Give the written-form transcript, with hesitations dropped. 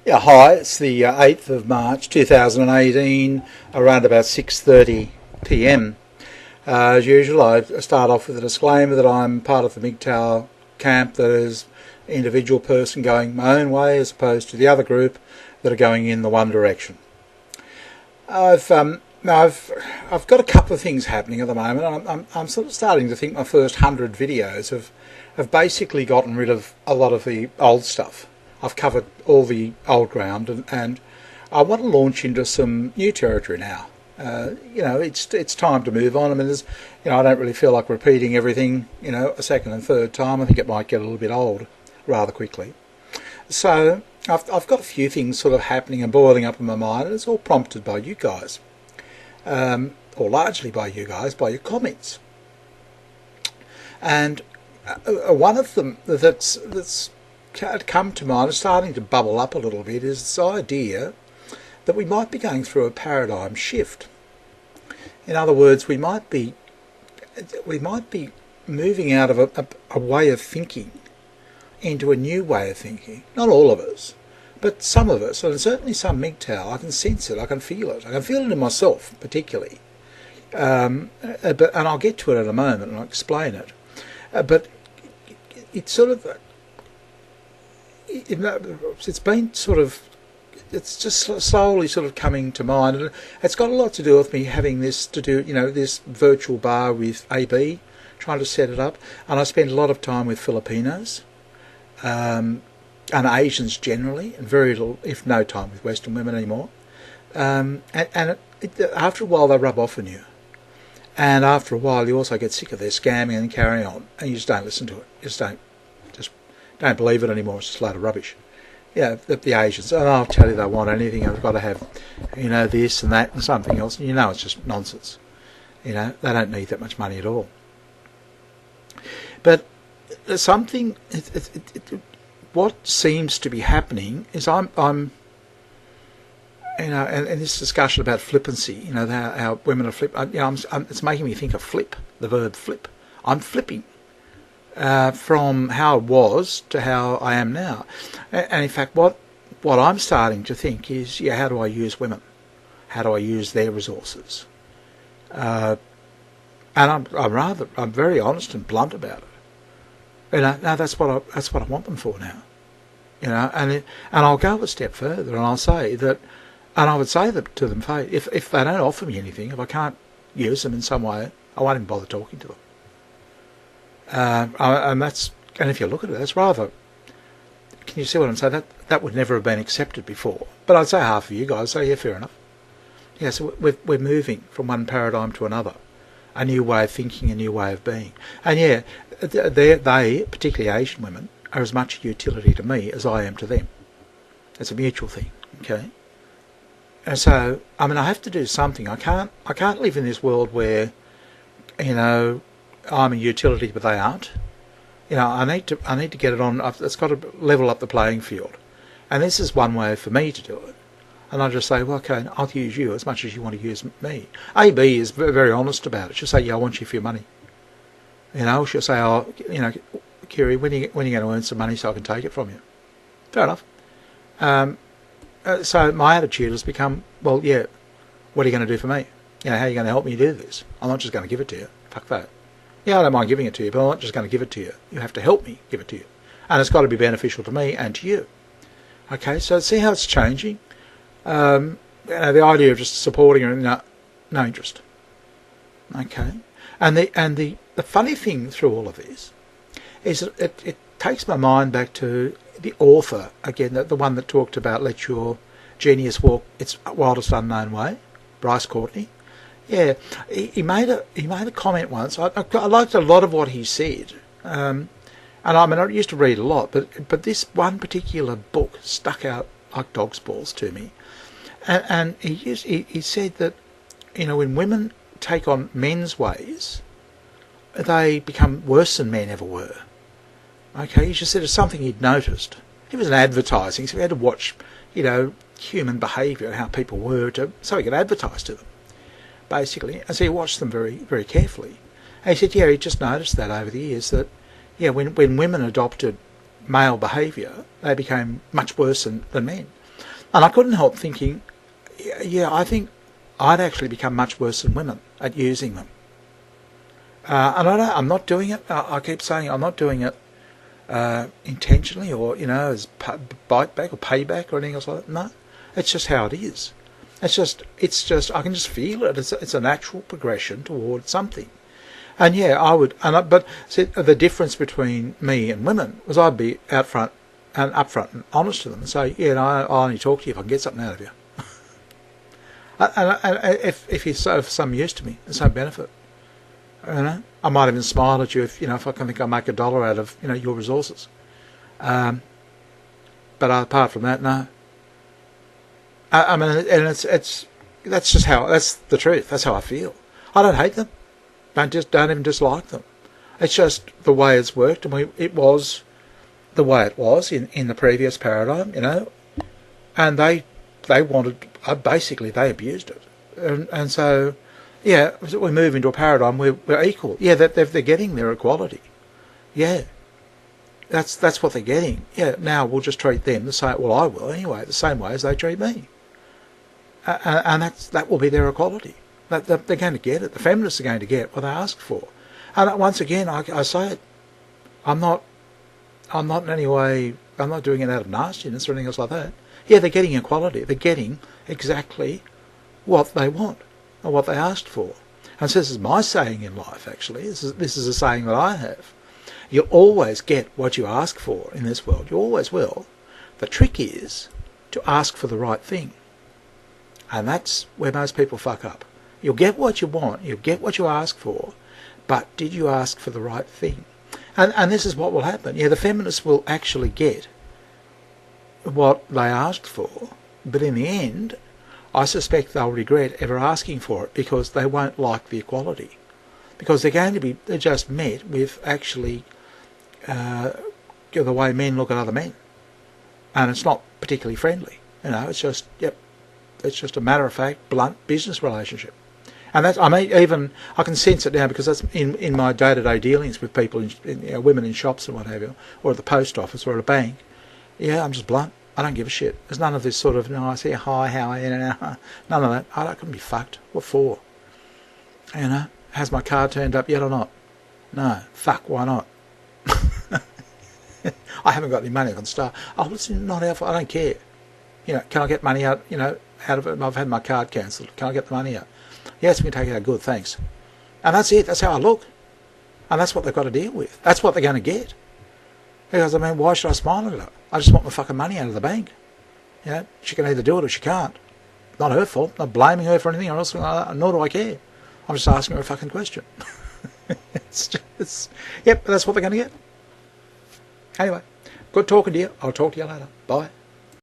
Yeah, hi, it's the 8th of March 2018, around about 6:30 p.m. As usual, I start off with a disclaimer that I'm part of the mgtow camp, that is an individual person going my own way as opposed to the other group that are going in the one direction. I've got a couple of things happening at the moment. I'm sort of starting to think my first 100 videos have basically gotten rid of a lot of the old stuff. I've covered all the old ground, and I want to launch into some new territory now. It's time to move on. I mean, I don't really feel like repeating everything, a second and third time. I think it might get a little bit old rather quickly. So I've got a few things sort of happening and boiling up in my mind, and it's all prompted by you guys, or largely by you guys, by your comments. And one of them that's come to mind, is starting to bubble up a little bit, is this idea that we might be going through a paradigm shift. In other words, we might be moving out of a way of thinking into a new way of thinking. Not all of us, but some of us, and certainly some mgtow. I can sense it, I can feel it. I can feel it in myself particularly. And I'll get to it in a moment and I'll explain it. But it's sort of, it's been sort of, it's just slowly sort of coming to mind, and it's got a lot to do with me having this to do, this virtual bar with AB, trying to set it up, and I spend a lot of time with Filipinos, and Asians generally, and very little, if no time with Western women anymore, and after a while they rub off on you, and after a while you also get sick of their scamming and carrying on, and you just don't listen to it, just don't believe it anymore. It's just a load of rubbish. Yeah, the Asians, and I'll tell you, they want anything. I've got to have, this and that and something else. And it's just nonsense. They don't need that much money at all. But something, what seems to be happening is I'm and this discussion about flippancy, how women are flip. It's making me think of flip, the verb flip. I'm flipping. From how it was to how I am now. And in fact, what I'm starting to think is, how do I use women? How do I use their resources? And I'm very honest and blunt about it. Now that's what I want them for now. And I'll go a step further, and I'll say that, and I would say that to them, if they don't offer me anything, if I can't use them in some way, I won't even bother talking to them. And if you look at it, that's rather, can you see what I'm saying? That would never have been accepted before. But I'd say half of you guys say, yeah, fair enough. Yeah, so we're moving from one paradigm to another, a new way of thinking, a new way of being. And they, particularly Asian women, are as much a utility to me as I am to them. It's a mutual thing, okay? And so, I have to do something. I can't live in this world where, I'm a utility, but they aren't. I need to get it on. It's got to level up the playing field, and this is one way for me to do it. And I just say, well, okay, I'll use you as much as you want to use me. AB is very honest about it. She'll say, yeah, I want you for your money. She'll say, oh, Kiri, when are you going to earn some money so I can take it from you? Fair enough. So my attitude has become, well, yeah, what are you going to do for me? How are you going to help me do this? I'm not just going to give it to you. Fuck that. Yeah, I don't mind giving it to you, but I'm not just going to give it to you. You have to help me give it to you. And it's got to be beneficial to me and to you. Okay, so see how it's changing? The idea of just supporting her, no interest. Okay. And the funny thing through all of this is that it takes my mind back to the author, again, the one that talked about let your genius walk its wildest unknown way, Bryce Courtney. Yeah, he made a comment once. I liked a lot of what he said, and I used to read a lot, but this one particular book stuck out like dog's balls to me, and he said that when women take on men's ways, they become worse than men ever were. Okay, he just said it's something he'd noticed. He was in advertising, so he had to watch human behaviour and how people were so he could advertise to them. Basically, and so he watched them very, very carefully. And he said, he just noticed that over the years that, when women adopted male behaviour, they became much worse than men. And I couldn't help thinking, yeah, I think I'd actually become much worse than women at using them. And I'm not doing it. I keep saying I'm not doing it intentionally, or as bite back or payback or anything else like that. No, it's just how it is. It's just I can just feel it. It's a natural progression towards something. And yeah, I would. But see, the difference between me and women was I'd be out front and upfront and honest to them and say, yeah, no, I'll only talk to you if I can get something out of you. and if you're of some use to me, there's no benefit. I might even smile at you if I can think I'll make $1 out of your resources. But apart from that, no. I mean, and that's the truth. That's how I feel. I don't hate them. Don't even dislike them. It's just the way it's worked, and it was the way it was in the previous paradigm, and they wanted, basically they abused it, and so yeah, we move into a paradigm where we're equal. Yeah, they're getting their equality. Yeah, that's what they're getting. Yeah, now we'll just treat them the same. Well, I will anyway, the same way as they treat me, and that will be their equality. That they're going to get it. The feminists are going to get what they ask for. And once again, I say it. I'm not in any way. I'm not doing it out of nastiness or anything else like that. Yeah, they're getting equality. They're getting exactly what they want or what they asked for. And so this is my saying in life. Actually, this is a saying that I have. You always get what you ask for in this world. You always will. The trick is to ask for the right thing, and that's where most people fuck up. You'll get what you want, you'll get what you ask for, but did you ask for the right thing? And this is what will happen. Yeah, the feminists will actually get what they asked for, but in the end, I suspect they'll regret ever asking for it because they won't like the equality. Because they're just met with actually the way men look at other men. And it's not particularly friendly. It's just, it's just a matter-of-fact, blunt business relationship. And that's, I can sense it now because that's in my day-to-day dealings with people, women in shops and what have you, or at the post office or at a bank. Yeah, I'm just blunt. I don't give a shit. There's none of this sort of, I say hi, how are you, none of that. I couldn't be fucked. What for? Has my card turned up yet or not? No. Fuck, why not? I haven't got any money I can start. Oh, it's not our fault. I don't care. Can I get money out, out of it? I've had my card cancelled. Can I get the money out? Yes, we can take it out. Good, thanks. And that's it. That's how I look. And that's what they've got to deal with. That's what they're going to get. Because, why should I smile at her? I just want my fucking money out of the bank. She can either do it or she can't. Not her fault. Not blaming her for anything or else, nor do I care. I'm just asking her a fucking question. Yep, that's what they're going to get. Anyway, good talking to you. I'll talk to you later. Bye.